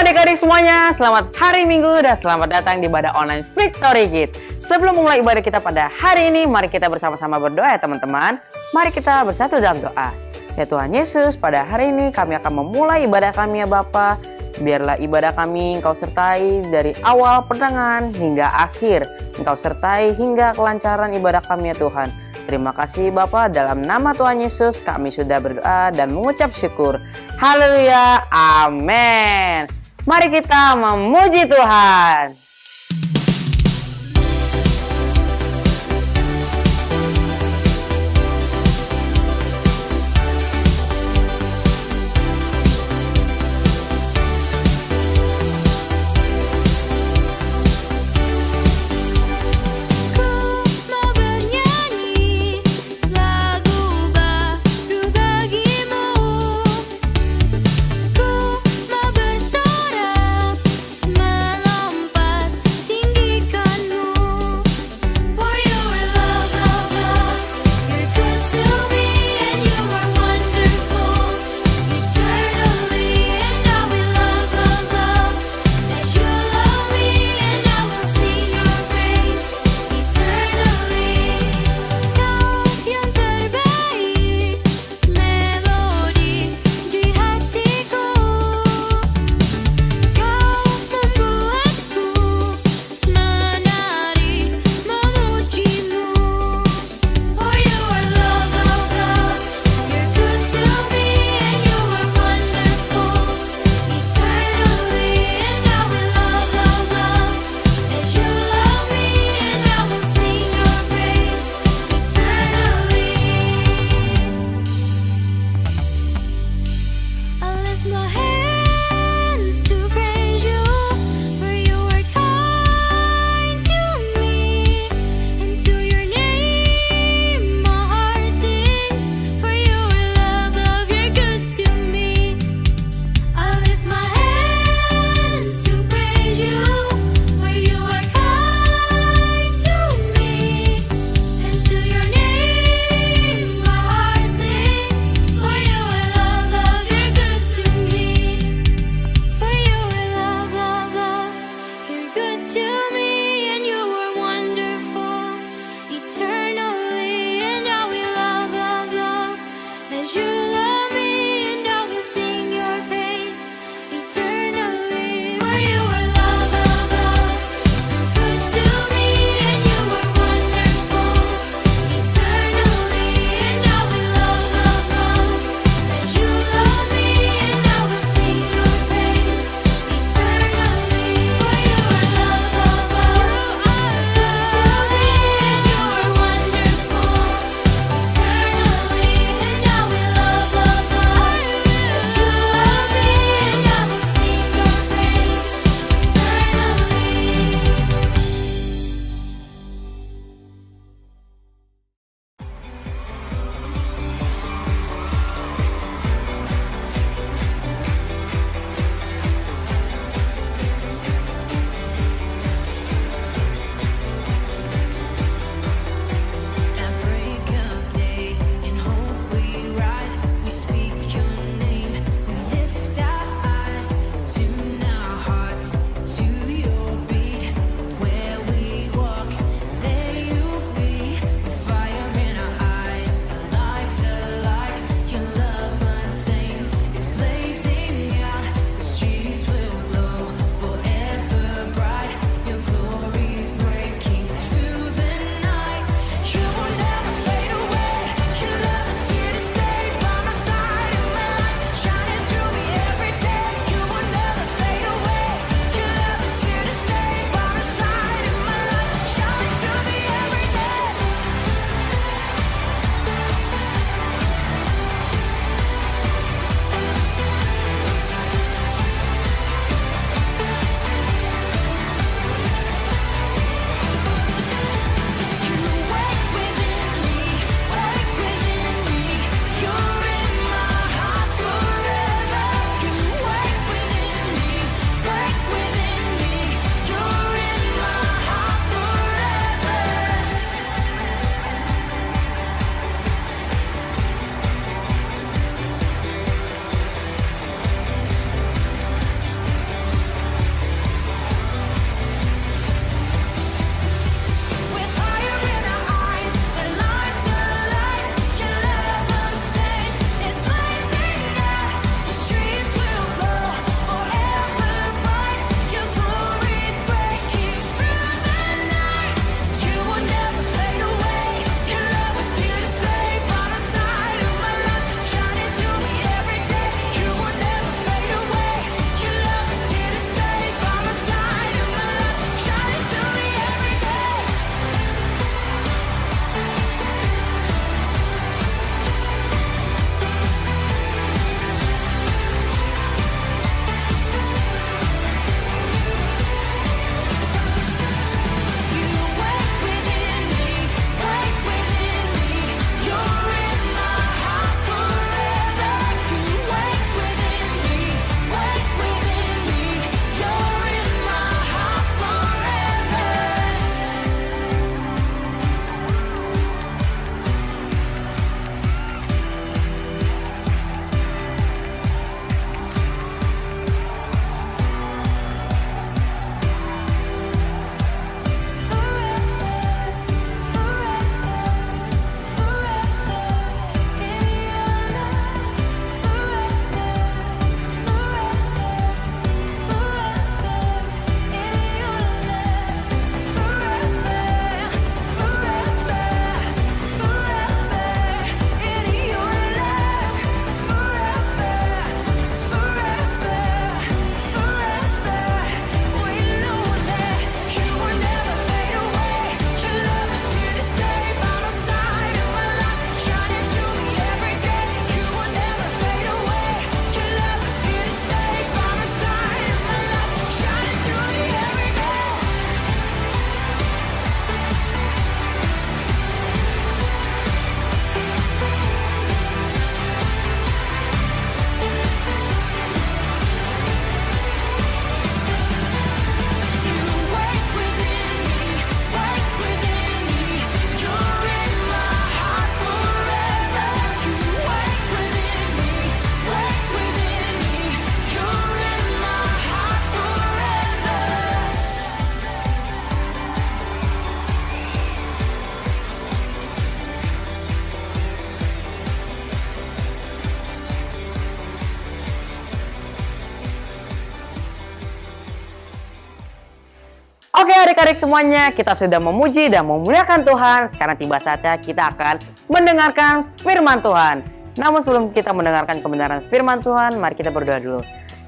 adik-adik semuanya, selamat hari Minggu dan selamat datang di ibadah online Victory Kids. Sebelum memulai ibadah kita pada hari ini, mari kita bersama-sama berdoa ya teman-teman. Mari kita bersatu dalam doa. Ya Tuhan Yesus, pada hari ini kami akan memulai ibadah kami ya Bapa. Biarlah ibadah kami Engkau sertai dari awal pertengahan hingga akhir. Engkau sertai hingga kelancaran ibadah kami ya Tuhan. Terima kasih Bapa, dalam nama Tuhan Yesus kami sudah berdoa dan mengucap syukur. Haleluya, amin. Mari kita memuji Tuhan. Oke adik-adik semuanya, kita sudah memuji dan memuliakan Tuhan. Sekarang tiba saatnya kita akan mendengarkan firman Tuhan. Namun sebelum kita mendengarkan kebenaran firman Tuhan, mari kita berdoa dulu.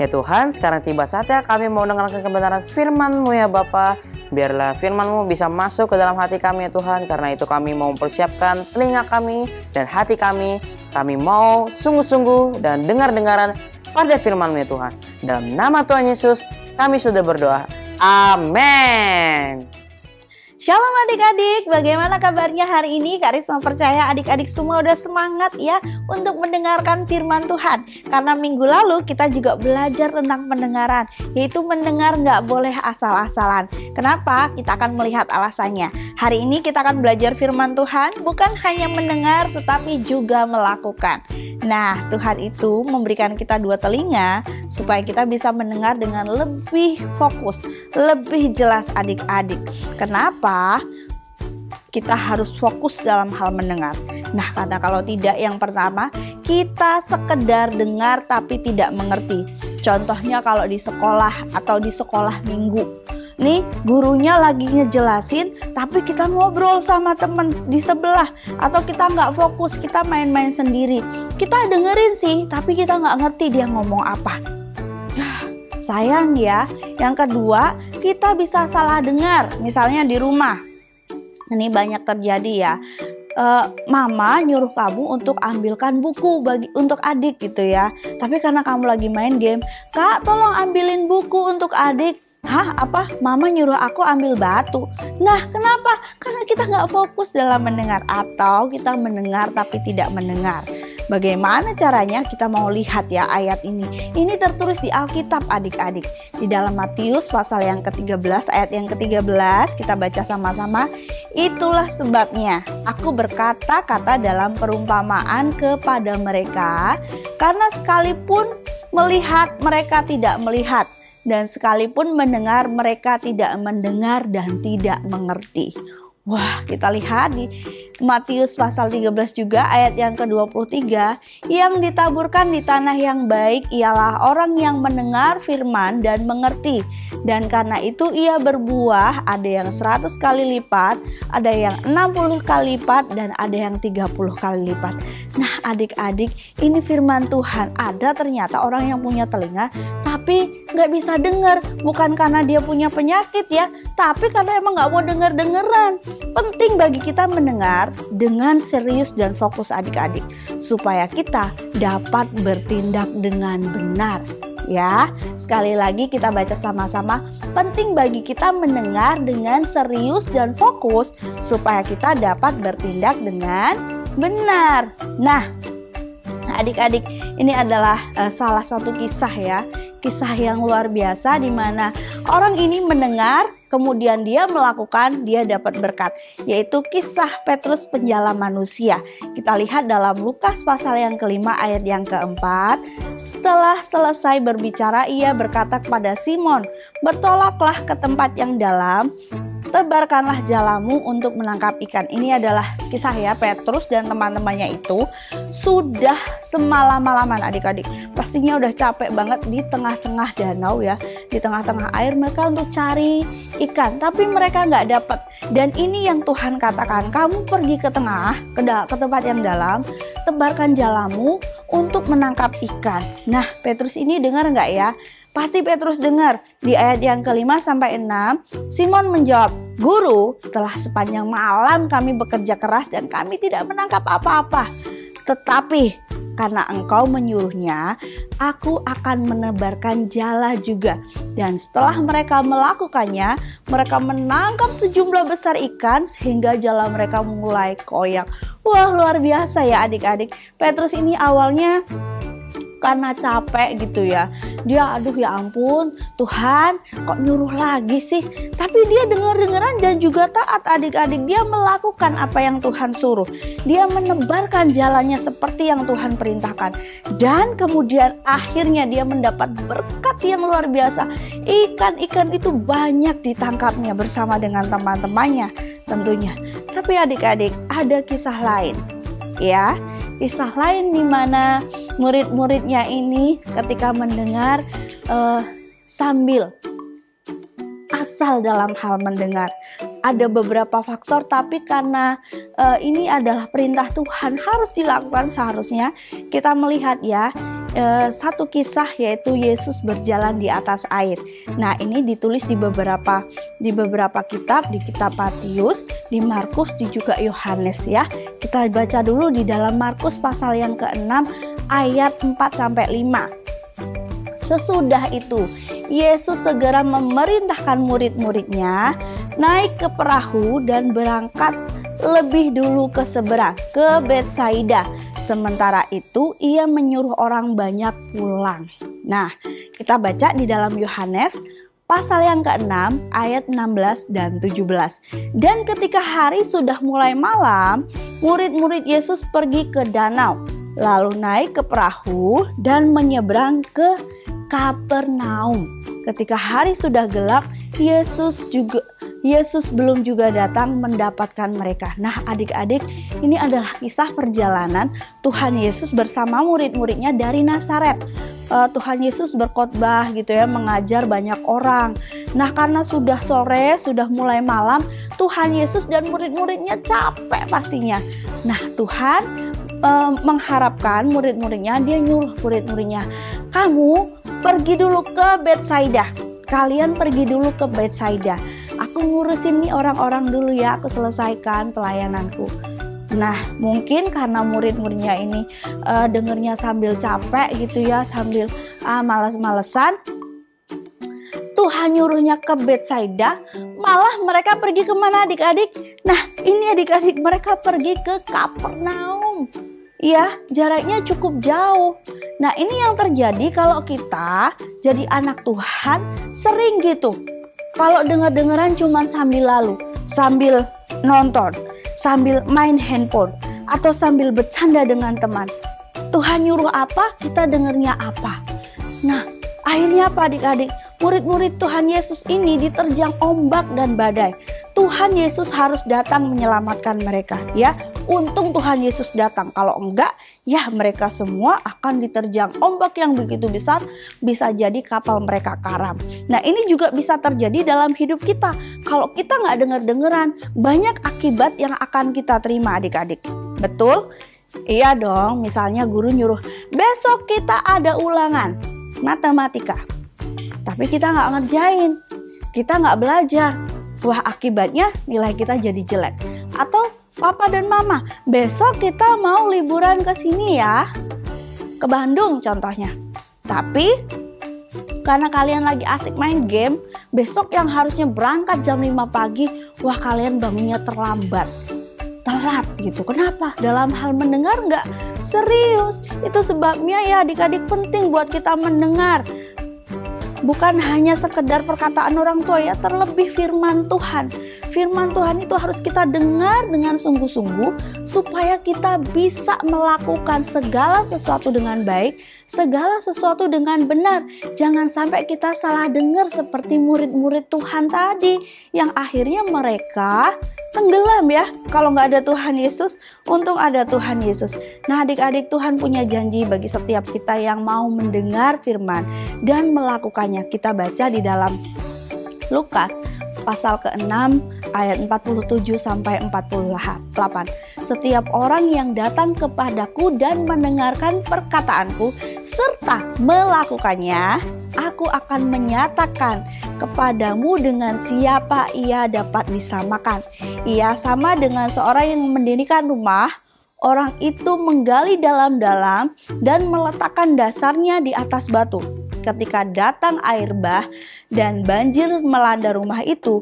Ya Tuhan, sekarang tiba saatnya kami mau mendengarkan kebenaran firman-Mu ya Bapa. Biarlah firman-Mu bisa masuk ke dalam hati kami ya Tuhan. Karena itu kami mau mempersiapkan telinga kami dan hati kami. Kami mau sungguh-sungguh dan dengar-dengaran pada firman-Mu ya Tuhan. Dalam nama Tuhan Yesus, kami sudah berdoa. Amin. Shalom adik-adik, bagaimana kabarnya hari ini? Kak Risma percaya adik-adik semua udah semangat ya untuk mendengarkan firman Tuhan. Karena minggu lalu kita juga belajar tentang pendengaran, yaitu mendengar nggak boleh asal-asalan. Kenapa? Kita akan melihat alasannya. Hari ini kita akan belajar firman Tuhan, bukan hanya mendengar tetapi juga melakukan. Nah, Tuhan itu memberikan kita dua telinga supaya kita bisa mendengar dengan lebih fokus, lebih jelas adik-adik. Kenapa? Kita harus fokus dalam hal mendengar. Nah, karena kalau tidak, yang pertama, kita sekedar dengar tapi tidak mengerti. Contohnya kalau di sekolah atau di sekolah minggu. Nih, gurunya lagi ngejelasin, tapi kita ngobrol sama temen di sebelah. Atau kita nggak fokus, kita main-main sendiri. Kita dengerin sih, tapi kita nggak ngerti dia ngomong apa. Sayang ya. Yang kedua, kita bisa salah dengar. Misalnya di rumah. Ini banyak terjadi ya. Mama nyuruh kamu untuk ambilkan buku untuk adik gitu ya. Tapi karena kamu lagi main game, Kak tolong ambilin buku untuk adik. Hah, apa? Mama nyuruh aku ambil batu. Nah, kenapa? Karena kita nggak fokus dalam mendengar, atau kita mendengar tapi tidak mendengar. Bagaimana caranya? Kita mau lihat ya ayat ini. Ini tertulis di Alkitab adik-adik. Di dalam Matius pasal yang ke-13, ayat yang ke-13, kita baca sama-sama. Itulah sebabnya aku berkata-kata dalam perumpamaan kepada mereka, karena sekalipun melihat mereka tidak melihat, dan sekalipun mendengar mereka tidak mendengar dan tidak mengerti. Wah, kita lihat di Matius pasal 13 juga ayat yang ke-23, yang ditaburkan di tanah yang baik ialah orang yang mendengar firman dan mengerti. Dan karena itu ia berbuah, ada yang 100 kali lipat, ada yang 60 kali lipat, dan ada yang 30 kali lipat. Nah adik-adik, ini firman Tuhan. Ada ternyata orang yang punya telinga tapi nggak bisa dengar. Bukan karena dia punya penyakit ya, tapi karena emang nggak mau dengar-dengeran. Penting bagi kita mendengar dengan serius dan fokus adik-adik, supaya kita dapat bertindak dengan benar. Ya, sekali lagi kita baca sama-sama. Penting bagi kita mendengar dengan serius dan fokus supaya kita dapat bertindak dengan benar. Nah, adik-adik, ini adalah salah satu kisah ya. Kisah yang luar biasa di mana orang ini mendengar, kemudian dia melakukan, dia dapat berkat. Yaitu kisah Petrus penjala manusia. Kita lihat dalam Lukas pasal yang ke-5 ayat yang ke-4. Setelah selesai berbicara, ia berkata kepada Simon, bertolaklah ke tempat yang dalam, tebarkanlah jalamu untuk menangkap ikan. Ini adalah kisah ya, Petrus dan teman-temannya itu sudah semalam-malaman adik-adik. Pastinya udah capek banget di tengah-tengah danau ya, di tengah-tengah air mereka untuk cari ikan, tapi mereka nggak dapat. Dan ini yang Tuhan katakan, kamu pergi ke tengah, ke tempat yang dalam, tebarkan jalamu untuk menangkap ikan. Nah, Petrus ini dengar nggak ya? Pasti Petrus dengar. Di ayat yang ke-5 sampai 6, Simon menjawab, Guru, telah sepanjang malam kami bekerja keras dan kami tidak menangkap apa-apa. Tetapi karena engkau menyuruhnya, aku akan menebarkan jala juga. Dan setelah mereka melakukannya, mereka menangkap sejumlah besar ikan sehingga jala mereka mulai koyak. Wah, luar biasa ya adik-adik. Petrus ini awalnya karena capek gitu ya, dia aduh ya ampun Tuhan kok nyuruh lagi sih, tapi dia dengar-dengaran dan juga taat adik-adik. Dia melakukan apa yang Tuhan suruh, dia menebarkan jalannya seperti yang Tuhan perintahkan, dan kemudian akhirnya dia mendapat berkat yang luar biasa. Ikan-ikan itu banyak ditangkapnya bersama dengan teman-temannya tentunya. Tapi adik-adik, ada kisah lain ya, kisah lain di mana murid-muridnya ini ketika mendengar sambil asal dalam hal mendengar. Ada beberapa faktor, tapi karena ini adalah perintah Tuhan harus dilakukan, seharusnya kita melihat ya satu kisah, yaitu Yesus berjalan di atas air. Nah, ini ditulis di beberapa kitab, di kitab Matius, di Markus, di juga Yohanes ya. Kita baca dulu di dalam Markus pasal yang ke-6 ayat 4-5. Sesudah itu Yesus segera memerintahkan murid-muridnya naik ke perahu dan berangkat lebih dulu ke seberang, ke Betsaida. Sementara itu ia menyuruh orang banyak pulang. Nah, kita baca di dalam Yohanes pasal yang ke-6 ayat 16 dan 17. Dan ketika hari sudah mulai malam, murid-murid Yesus pergi ke danau, lalu naik ke perahu dan menyeberang ke Kapernaum. Ketika hari sudah gelap, Yesus belum juga datang mendapatkan mereka. Nah, adik-adik, ini adalah kisah perjalanan Tuhan Yesus bersama murid-muridnya dari Nazaret. Tuhan Yesus berkhotbah gitu ya, mengajar banyak orang. Nah, karena sudah sore, sudah mulai malam, Tuhan Yesus dan murid-muridnya capek pastinya. Nah, Tuhan mengharapkan murid-muridnya, dia nyuruh murid-muridnya, kamu pergi dulu ke Betsaida. Kalian pergi dulu ke Betsaida. Aku ngurusin nih orang-orang dulu ya, aku selesaikan pelayananku. Nah, mungkin karena murid-muridnya ini dengernya sambil capek gitu ya, sambil malas-malesan, Tuhan nyuruhnya ke Betsaida, malah mereka pergi kemana adik-adik? Nah, ini adik-adik, mereka pergi ke Kapernaum. Ya, jaraknya cukup jauh. Nah, ini yang terjadi kalau kita jadi anak Tuhan sering gitu. Kalau denger-dengeran cuma sambil lalu, sambil nonton, sambil main handphone, atau sambil bercanda dengan teman. Tuhan nyuruh apa, kita dengernya apa. Nah, akhirnya apa adik-adik? Murid-murid Tuhan Yesus ini diterjang ombak dan badai. Tuhan Yesus harus datang menyelamatkan mereka ya. Untung Tuhan Yesus datang, kalau enggak ya mereka semua akan diterjang ombak yang begitu besar, bisa jadi kapal mereka karam. Nah, ini juga bisa terjadi dalam hidup kita. Kalau kita nggak denger-dengeran, banyak akibat yang akan kita terima adik-adik. Betul? Iya dong, misalnya guru nyuruh, besok kita ada ulangan matematika, tapi kita nggak ngerjain, kita nggak belajar. Wah, akibatnya nilai kita jadi jelek. Atau papa dan mama, besok kita mau liburan ke sini ya, ke Bandung contohnya. Tapi karena kalian lagi asik main game, besok yang harusnya berangkat jam 5 pagi, wah kalian bangunnya terlambat, telat gitu. Kenapa? Dalam hal mendengar nggak serius. Itu sebabnya ya adik-adik, penting buat kita mendengar. Bukan hanya sekedar perkataan orang tua ya, terlebih firman Tuhan. Firman Tuhan itu harus kita dengar dengan sungguh-sungguh supaya kita bisa melakukan segala sesuatu dengan baik, segala sesuatu dengan benar. Jangan sampai kita salah dengar seperti murid-murid Tuhan tadi yang akhirnya mereka tenggelam ya. Kalau nggak ada Tuhan Yesus, untung ada Tuhan Yesus. Nah adik-adik, Tuhan punya janji bagi setiap kita yang mau mendengar firman dan melakukannya. Kita baca di dalam Lukas pasal ke-6 ayat 47 sampai 48. Setiap orang yang datang kepadaku dan mendengarkan perkataanku serta melakukannya, aku akan menyatakan kepadamu dengan siapa ia dapat disamakan. Ia sama dengan seorang yang mendirikan rumah. Orang itu menggali dalam-dalam dan meletakkan dasarnya di atas batu. Ketika datang air bah dan banjir melanda rumah itu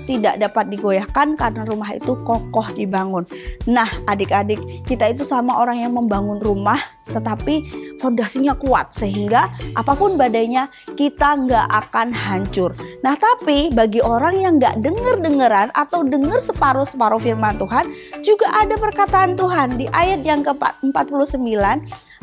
tidak dapat digoyahkan karena rumah itu kokoh dibangun. Nah adik-adik, kita itu sama orang yang membangun rumah tetapi fondasinya kuat sehingga apapun badainya kita nggak akan hancur. Nah tapi bagi orang yang nggak denger-dengeran atau denger separuh-separuh firman Tuhan, juga ada perkataan Tuhan di ayat yang ke-49.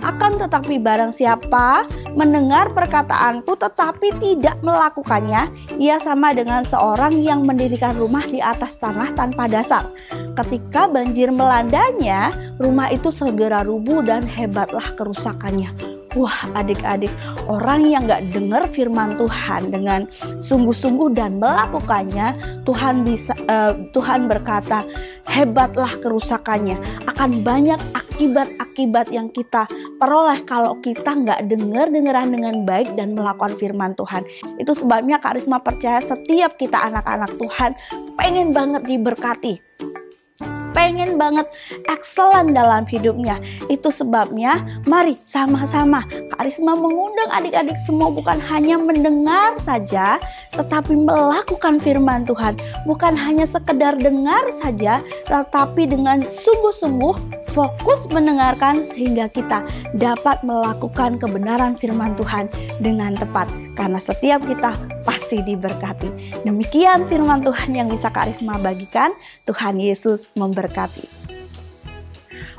Akan tetapi barang siapa mendengar perkataanku tetapi tidak melakukannya, ia sama dengan seorang yang mendirikan rumah di atas tanah tanpa dasar. Ketika banjir melandanya, rumah itu segera rubuh dan hebatlah kerusakannya. Wah, adik-adik, orang yang gak dengar firman Tuhan dengan sungguh-sungguh dan melakukannya, Tuhan berkata, hebatlah kerusakannya. Akan banyak akibat-akibat yang kita peroleh kalau kita nggak dengar-dengaran dengan baik dan melakukan firman Tuhan. Itu sebabnya Kak Risma percaya setiap kita anak-anak Tuhan pengen banget diberkati, pengen banget excellent dalam hidupnya. Itu sebabnya mari sama-sama Kak Risma mengundang adik-adik semua bukan hanya mendengar saja, tetapi melakukan firman Tuhan. Bukan hanya sekedar dengar saja, tetapi dengan sungguh-sungguh fokus mendengarkan sehingga kita dapat melakukan kebenaran firman Tuhan dengan tepat. Karena setiap kita pasti diberkati. Demikian firman Tuhan yang bisa Kak Risma bagikan. Tuhan Yesus memberkati.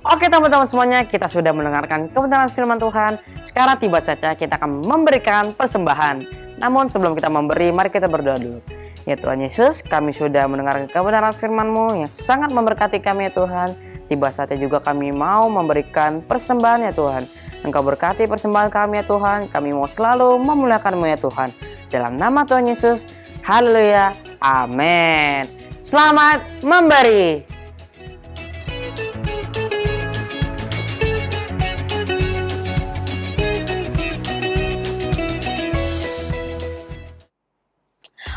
Oke teman-teman semuanya, kita sudah mendengarkan kebenaran firman Tuhan. Sekarang tiba saatnya kita akan memberikan persembahan. Namun sebelum kita memberi, mari kita berdoa dulu. Ya Tuhan Yesus, kami sudah mendengarkan kebenaran firman-Mu yang sangat memberkati kami ya Tuhan. Tiba saatnya juga kami mau memberikan persembahan ya Tuhan. Engkau berkati persembahan kami ya Tuhan. Kami mau selalu memuliakan-Mu ya Tuhan. Dalam nama Tuhan Yesus, haleluya, amin. Selamat memberi.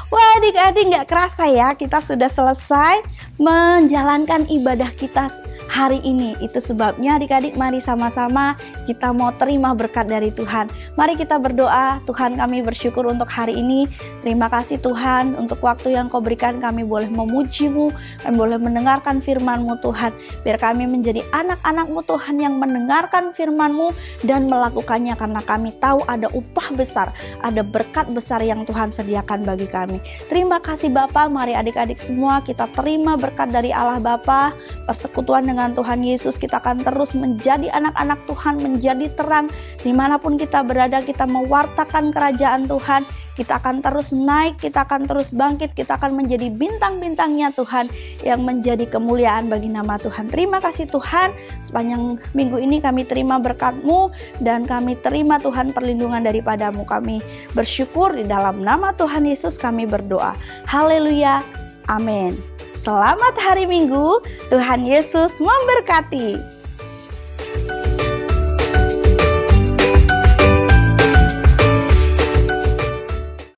Wah, adik-adik, nggak kerasa ya kita sudah selesai menjalankan ibadah kita hari ini. Itu sebabnya adik-adik mari sama-sama kita mau terima berkat dari Tuhan. Mari kita berdoa. Tuhan, kami bersyukur untuk hari ini. Terima kasih Tuhan untuk waktu yang Kau berikan, kami boleh memuji-Mu, kami boleh mendengarkan firman-Mu Tuhan. Biar kami menjadi anak-anak-Mu Tuhan yang mendengarkan firman-Mu dan melakukannya, karena kami tahu ada upah besar, ada berkat besar yang Tuhan sediakan bagi kami. Terima kasih Bapa. Mari adik-adik semua kita terima berkat dari Allah Bapa, persekutuan dengan Tuhan Yesus. Kita akan terus menjadi anak-anak Tuhan, menjadi terang dimanapun kita berada. Kita mewartakan kerajaan Tuhan. Kita akan terus naik, kita akan terus bangkit, kita akan menjadi bintang-bintangnya Tuhan yang menjadi kemuliaan bagi nama Tuhan. Terima kasih Tuhan, sepanjang minggu ini kami terima berkat-Mu dan kami terima Tuhan perlindungan daripada-Mu. Kami bersyukur di dalam nama Tuhan Yesus kami berdoa. Haleluya, amin. Selamat hari Minggu, Tuhan Yesus memberkati.